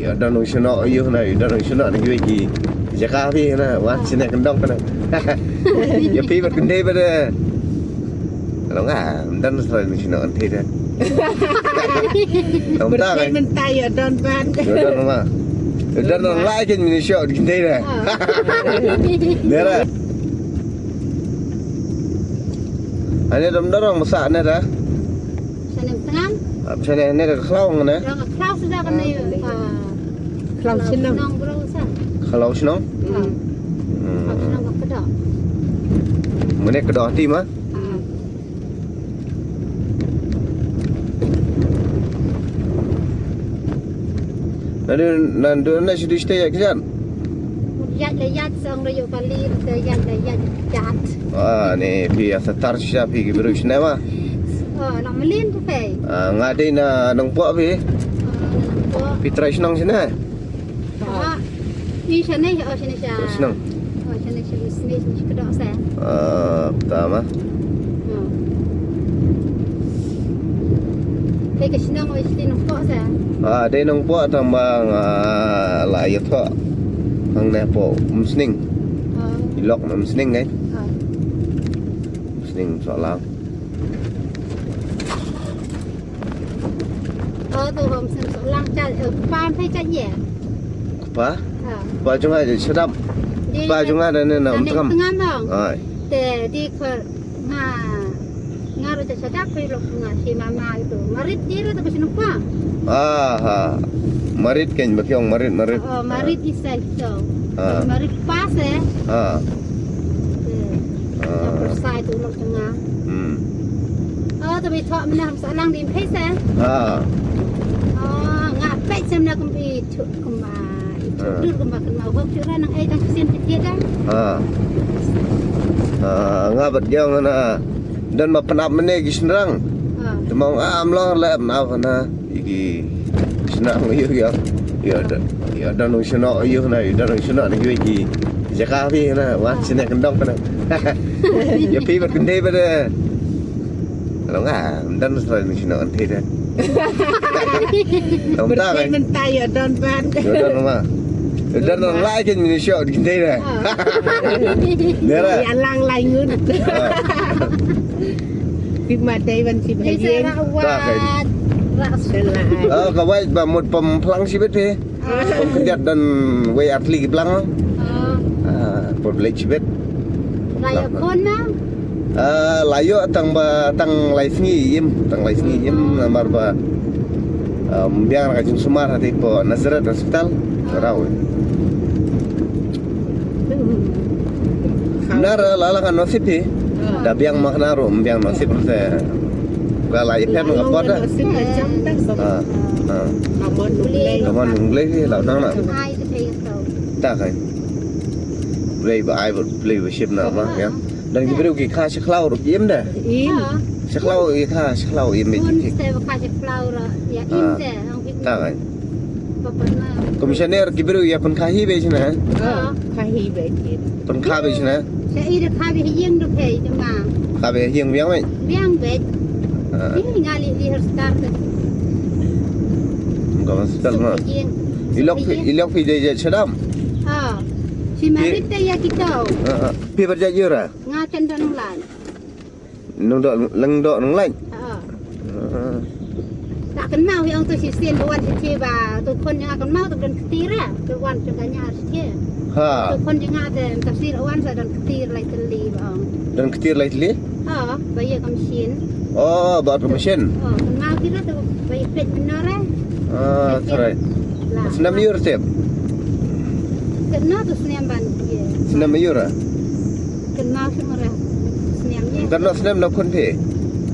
dan usiono iyo na dan usiono na gigi jaka pi na wa sine kendong kana ya pi ber kende ber kalau nggak dan usiono ante dah bermentai ya don ban dan mama dan orang lain kan Indonesia kende dah nera ane dorong masak na dah Sana tengah. sana ni dah kelawang na Kelau sudah kan ni. Kelau senang. Nong berusaha. kalau senang Kelau senang ke kedak. mana kedah ti mah nanti sudah stay ya kisan Yat sang rayu kali yat jat. ni pi asatar siapa pi baru sini mah Nak melin tu pe. ngadi na nang po pi pi try senang sini Ni sana ya sana sya. senang Sana sya ni kedak saya. pertama Pe ke senang oi sini nampak saya. đây nang po tambang lại thọ hang nè po musning ilok musning ngay musning soalang Tu hôm sen lang chat pan pe chat ye. apa ba chung ai sedap ba chung ai dan na Tengah bang. ai Te di ke ngaruh sedap pe lok si mama itu. Marit dia tu besi nampak. marit kan bakiong marit Marit isa itu. Marit pas persai tu lok tengah. Tapi thọ mình làm sao lang đi hết sao? Ngã pet xem là công ty chụp công bà chụp công bà cần màu không chụp ra năng ai đang xem tiết đó. ngah berjauh na dan ma penap mene gisnrang temang amlah lem na na iki senang iyo ya dan usiono iyo na dan usiono na gigi jaka pi na wa sine kendong kana ya pi ber kende ber kalau nggak dan usiono ante dah bermentai ya don ban dan mama dan orang lain kan Indonesia kende dah nera yang lang lain ngun di madai ban si Đi bayi xe ra quạt. kawai ba một pelang sih bete kerja dan way atli pelang por beli sih bet Raya con á. layo tang lai singi yim namar ba biang kajung sumar hati po Nazareth hospital rawi benar lala kan nasib he dah biang maknaro biang nasib saya kalau ikan ngapot dah kaman nglei he lau nang na Ai thì thấy cầu. tak kan play ba ai play ba ship na ma ya dan kita ki kha shaklau ro yim dah im shaklau yim Pun me saya bekas flower ya in saya. tak kan Papa na. komisioner kibiru ya pen khahi be china kahi bayi pen kha be china Saya ida khabi hiang tu pe cuma. kha be hiang biang mai Biang bet. Ini ngali di harus start. ka hospital ma Hiang. ilok pi je chadam Si Marit ya kita. pi berja jura Ngacan dan lain. nung do nung lain Tak kenal yang tu si Sien tuan si ba tu kon yang akan mau tu dan ketira tu wan cakanya si ha tu kon yang ada tafsir wan sa dan ketir lai teli bang. dan ketir lagi li Bayar kamsin. oh buat mesin Kan mau kira tu bayar pet benar sarai senam yur setiap Kena tu seniam ban dia. senam yur Kena semua seniamnya. kan senam nak kon pe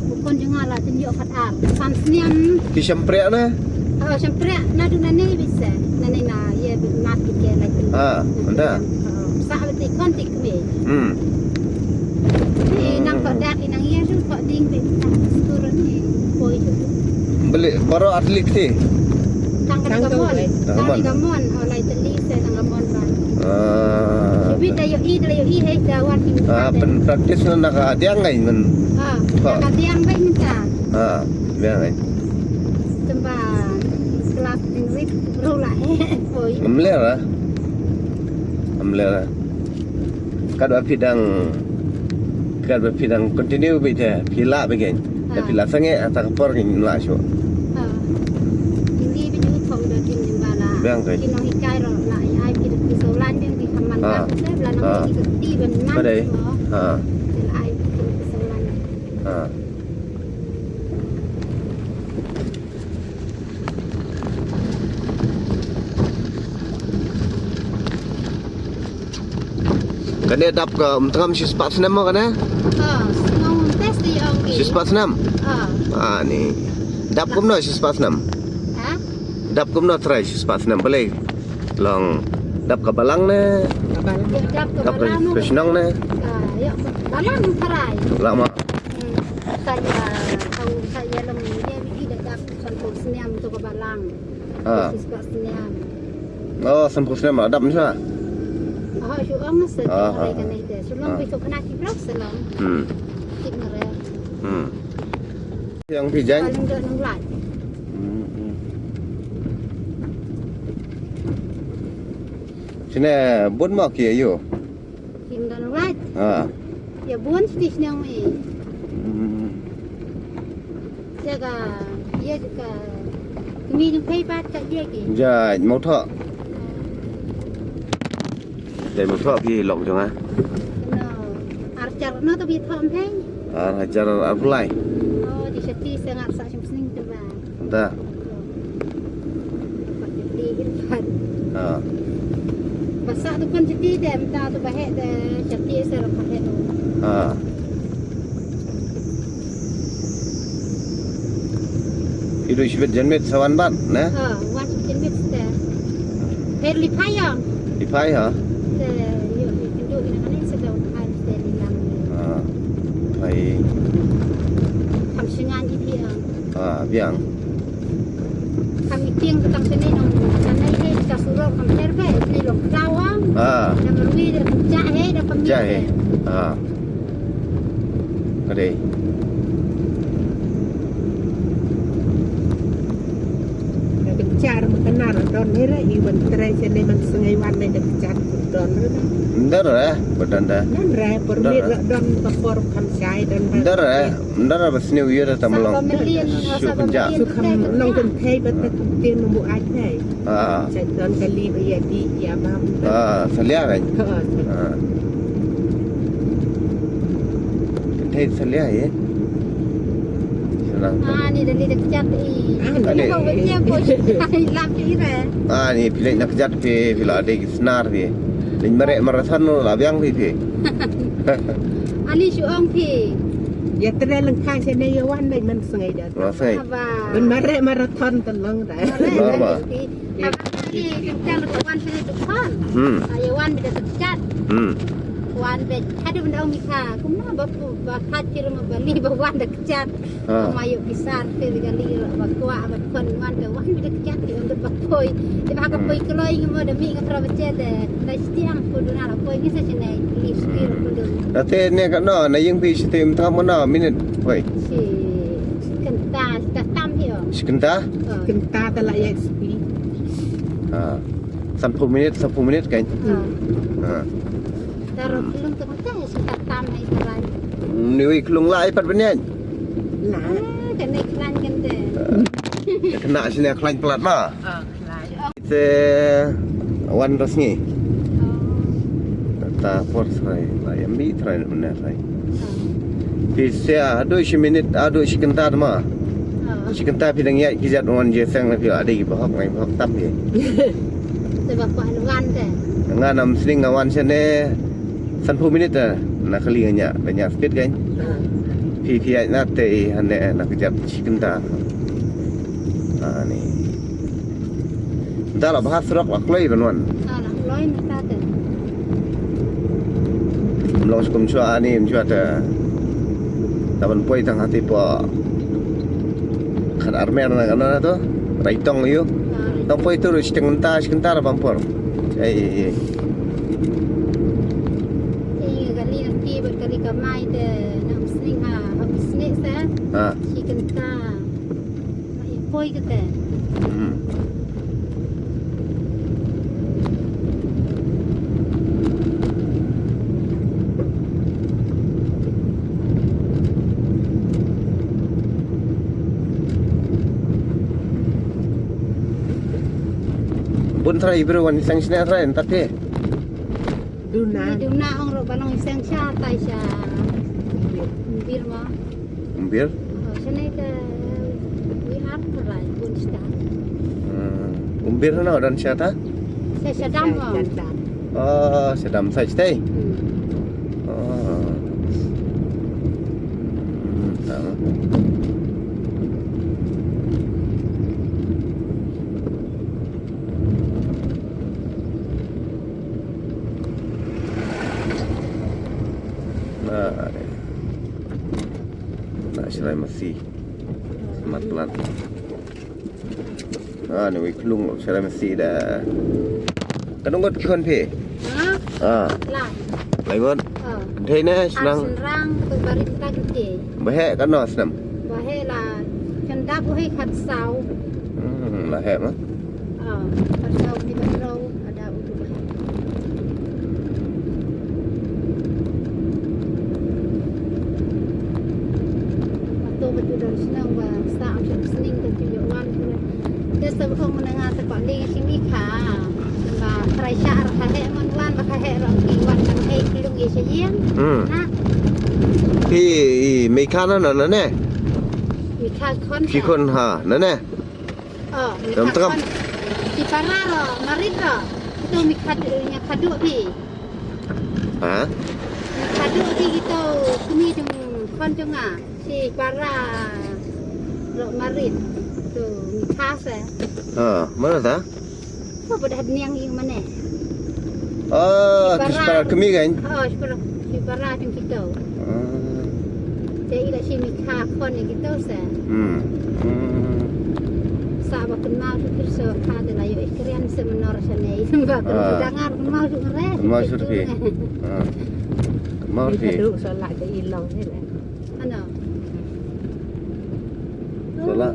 Bukan jangan lah tunjuk fatal. Sam seniam. ki sampre na Sampai nadu nane bisa. Nane na ya mati ke lagi. anda Sahabat ikon tik me. Hmm. Nang kau dak inang iya tu kau ding be. Turun ni. Boy tu. Beli baru atlet sih. Tang gamon. Tang gamon. Oleh teli saya tang gamon ban. Tapi dayo i hai dawan tinggi. Pen praktis nak ada ngai men. Nak tiang baik minta. Biar ngai. Tempat kelas tinggi rolak. amlera kadwa pidang continue bete pila begen da pila sange ata por kin la sho ini biju thong da tin bala Bang kai. tin nong ikai ro la ai pi di solan yang di kaman ka se bla nong di ben man Pada ai pi di solan Kene dap ke umtram si sepat senam mo kana? ngong tes di ong Si sepat senam. Ni. Dap kumno si sepat senam. ha Dap kumno try si sepat senam boleh. Long dap ke balang ne, Abang dap dap ke ke kesenang ne. ya balang tarai Lama. saya lem dia biji dah dap sanpul seniam tu ke balang sebab seniam Oh, sempur senam dap ni sa. syuang masa dia kan itu sebelum besok kena kibrok selam tik ngere Yang pijan. paling dah nunglat Sini bun mo kia yo. kim dah nunglat ya buan stis yang mai jaga dia juga kami jeng pay pat kat dia ki Ja mau thọ. Để một thọ kia lộng cho nga. no arcar no tu bi thom pay Hajar Abdullah. oh di seti sangat sak sing tu ba Entah. di irfan Ah. Pasak tu kan seti dia minta tu bahek dia seti serap bahek tu Ah. Itu sebut jenmit sawan bat, nah. wan jen mit dia per li payang Di pai ha. yuk tunjuk ini kan sedang ada di dalam Ah. Pai. kamsingan itu yang Biang. kami tiang ketang sini nong sana ini kita suruh kami terbe ini lok tawang dan merui dan jahe dan pemir Jahe. Ada. kecar mengenal don ni lah iwan terai sini man sengai wan ni dah kecar don ni lah. Ndar eh, badanda. Dan rai permit don kapor kamsai don. Ndar bas new year tamlong. Su kam nong kan pay betul kemudian membuat aja. Jadi don kali bayar di ya mam. Salia kan. Thầy salia ya. Senang. ni dari dekat ini kau berjaya pun lap je ira Ni pilih nak jat pe bila ada senar pe. Ni merek marathon lah biang pe. ani syuang pi Ya terai lengkang sini ya wan ni man sengai dah. Rasai. Man marek marathon telong dah. Normal. ni kita kawan sini depan ayawan bila dekat wan bet ada benda mika kumna bapu bakat kira membeli bawan dekat mayu besar ke kali bakwa bakon wan ke wan bila dekat di untuk bakoi di bahaka poi keloi ngemo demi ngapra becet dai stiang kuduna la poi ni sesene listi kudu Nanti ni kat no, na yung pi sistem tak mana minit. Woi, si kenta tam dia sebentar. Kenta telah ya sepi. 30 minit kan. taruh belum tengah suka tam hai terai Ni wi kelung lai pat benian. Nah. kena iklan kan deh Kena sini klain pelat ma. Kelai. Kita wan rasni. Ta por sai, lai ambi trai benar sai. Bisa ado si minit ado si kentar ma. Si kentar pi dang ya kijat wan je sang pi ada ki bahak ngai bahak tap ye. sebab pahaluan deh Nga nam sling ngawan sene 30 minit nak kali nya banyak speed kan. Pi na te hane nak kijat si kentar. Ni. Dah lah bahas rok lah kloi benwan. alah loi minta deh Long sekum chua ni mchua ta. Taban poi tang hati po. Khat armen na kana to. Raitong yu. Tang poi tu sekentar bampor. Iya kali nanti berkali kamai deh nak sering habis ni saya si kenta mai poi kita bun trai bro wan sang sina trai entat te Duna. Di duna ong ro balong isang siya tay siya. Bir mo. umbir Sini ke wihar perai pun sta. umbir na dan siata Saya sedang mo. oh sedam sai stay oh sama nah silai masih semat pelan ni wei klung silai masih dah kadang got kon pe Lah. lai got thei na senang Senang tu barita gede. bahe kan no senam Bahe lah kendak bahe kat sau. lah he mah Kat sau di bawah ada udu bahe. Waktu betul dan senang bah sa am sening ke tunjuk wan tu. Dia sebab menengah tepak ling sini ka. Ba trai syar ka he man wan ba ka he ro ki wan kan he kilung ye syen. Nah, พี่ไม่ค้านั่นน่ะแน่ มีค่าคน พี่คนหานั่นแน่ Dalam tengah. Di para lo, marit lo. Itu mi kadu pi. ฮะ Kadu pi itu kumi jung kon jung ah. Si para lo marit. Tu mi khas eh. mana ta Apa pada niang yang mana? terus para kemi kan Oh, si para jung kita. Jadi ila si mi khas kon yang kita se. Sahabat kenal tu terus ada lah yo ekrian seminar sana itu mbak dengar kenal tu keren maksud pi mau pi Duduk solat ke ilang ni lah. ano solat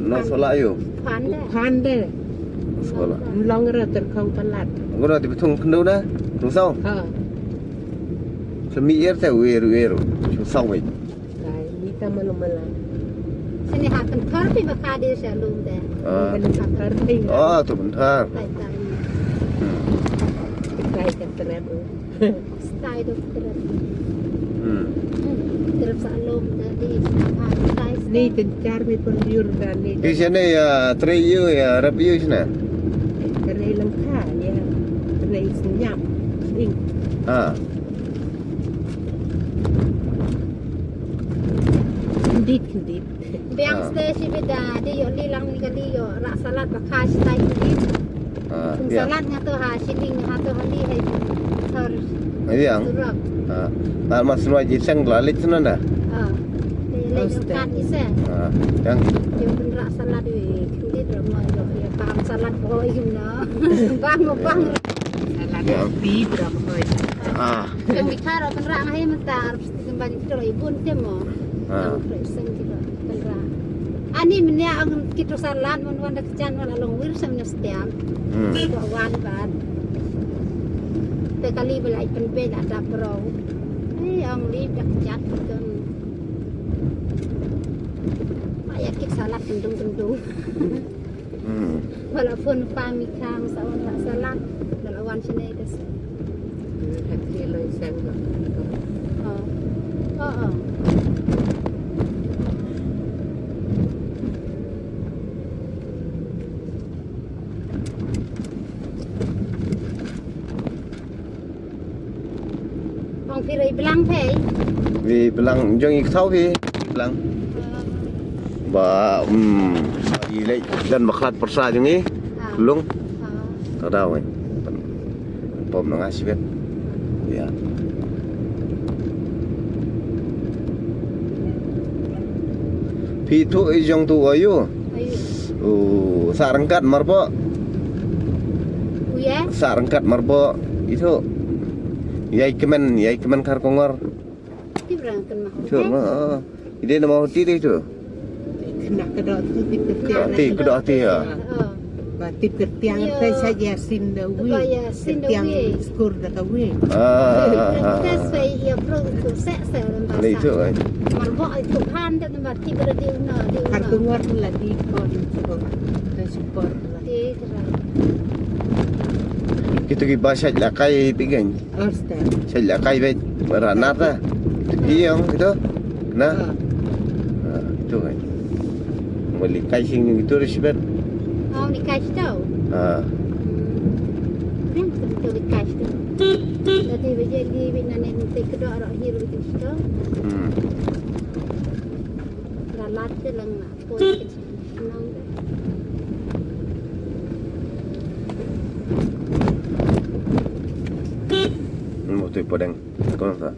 no solat yo pandai Pandai. solat Long ra terkong pelat. aku dah dibetung kendu dah tung sau semi er te weru tung sau wei Lai ni ta malam-malam. sini hakan kar pi bakal dia shalom deh Belum sakar ting. tu bentar tai tai Lai kan terap. style tu terus terus shalom jadi style Ni tencar ni penjur dan ni. di sini ya 3 year ya rap year sana Kere lengka ya. Kere senyap. Ing. Kendit. biang stage beda dia yo lilang ni kali yo rak salat bakal style ni ya salat ngato ha siling ngato hali hai thar yang surak mas semua jisang lalit sana dah Lekan isa. yang Yung benrak salat di kulit ramai lo ya paham salat boy na. Bang. Salat di berapa kali. Yung bikara benrak ngai mentar pasti kembali kita lo ibun dia mo. Yang present kita benrak. Ani menya ang kita salat mon wan kejan wala long wir sam setiap. Wan ban. Tekali belai penbe ada pro. Ang li dak jat kan. Ayat kita salat kendung. Walaupun kami kang sawan tak salat lawan sini itu. Hati lo isang. Oh. Bang Piri bilang pe. vì belang jong ik thau vi belang ba di lei dan baklat persa jong ni lung ta daw ai pom nang asibet ya pi tu i jong tu ayu sarangkat marbo Uya? sarangkat marbo itu yai kemen kar kongor Ti berangkat mah. tu mah ide nama hoti itu Kena kedok tu tip ketiang. hati kedok hati ya Tip ketiang tu saja sindawi. Ketiang skur dah kawi. Tes pe ya pro tu se lembah. Ini itu kan Marbo itu kan dia tempat ti berdi una di una. Kar kongor lagi kon. Dah support. Ti kerana Kita ki bahasa lakai pigen. Asta. Saya lakai bet beranat lah. Iya gitu. Nah, itu kan. Beli kaising itu resibet. Oh, ni cash tau. Kan betul di cash tu. Tadi berjadi bina nanti kedua orang hiru itu tau. Ralat tu lang nak pun senang tu. Mau tu podeng. Kau nak?